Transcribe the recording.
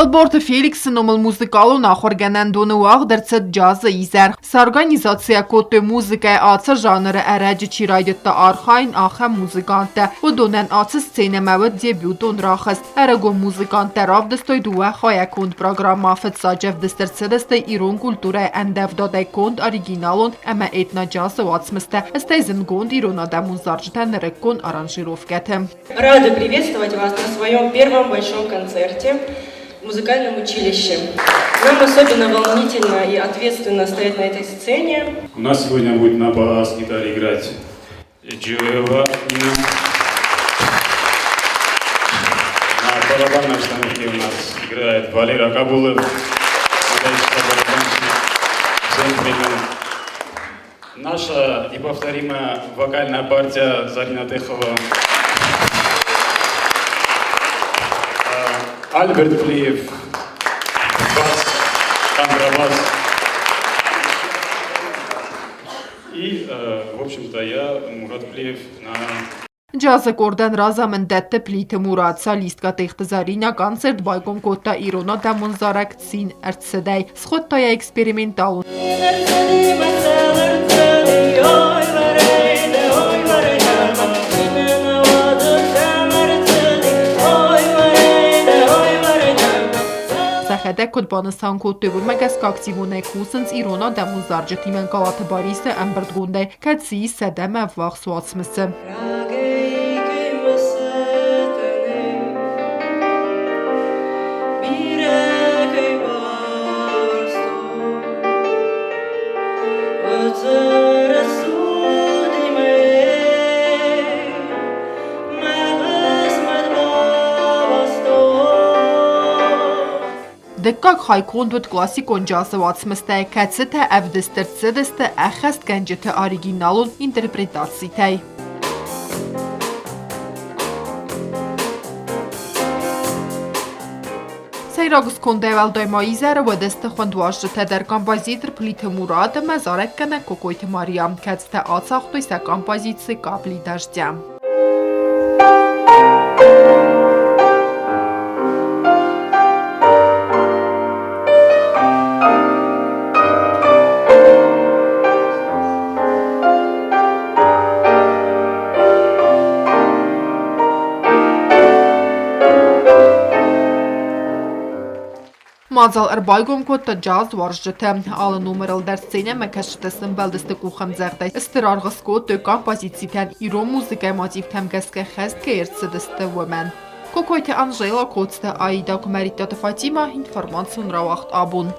Alborta Felix numel muzikalu նախորգենանդունը ուաղ դրցët ջազը իզեր։ Սարգանիզացիա կոտը մուզիկա ացը ժանրը ərəcə չիրայդտը արխայն ախը մուզիկանտը։ Ոդոնեն ացը սցենə məvət debütun raxız։ Ərəgո muzikantə rav dստոյ դուա խայակոնդ պրոգրամաфет սաջև դստրցդստը իրոն կուլտուրə əndəv dodəkոնդ оригиналон əmə etna ջազը վացմստը։ Ըստեյ զնգոնդ իրոնադամուն զարջտən рекон аранжировкəti։ Рада приветствовать вас на своем первом большом концерте в музыкальном училище. Нам особенно волнительно и ответственно стоять на этой сцене. У нас сегодня будет на бас-гитаре играть Джиева Нина. На барабанной установке у нас играет Валера Кабулов. Наша неповторимая вокальная партия Зарина Техова. Альберт Плиев, бас, контрабас. И, в общем-то, я, Мурат Плиев, на... Ջազը կորդան ռազամն դետը պլիթը մուրատ սալիստկա տեխտը զարինա կոնցերտ բայգոն կոտա իրոնա դամուն զարակ ցին արձդայ սխոտ տայա էքսպերիմենտալ Սախեդե կոդբանստան կոտտևուր մեգաս կակցիվուն է կուսնց իրոնա դամուն զարջտի մեն կալաթը բարիսը əmbird գոնդե կացի սədəmə վաղսուացմսը Դեկակ հայքոն դուտ կլասիկոն ջազը վացմստը է կացը թե əvdստրցդստը əxəst գենջը оригиналուն ինտերպրետացի թեյ։ Սայրագուս կոնդեվել դոյմայիզերը վդստը խնդուաշը թե դեր կամպազիտր պլիթը մուրադը մեզարեք կնը կոկոյթը մարիամ կաց թե ացախտույսը կամպազիցի կապլի դաշտյամ։ Մազալ ըրբայգոն կոտը ջազ վարժջթը, ալը նումերալ դարսցենը մեկաշտեսն բալդստը կուխեմ զեղդայ, ստր արգս կոտը կամպազիցիտեն իրոն մուզիկայ մատիվ թեմ գսկե խեստ կերցը դստը վոմեն։ Կոկոյթը Անժելա կոցտը այդա կմերիտատը Ֆատիմա ինформացիոն ռավախտ աբուն։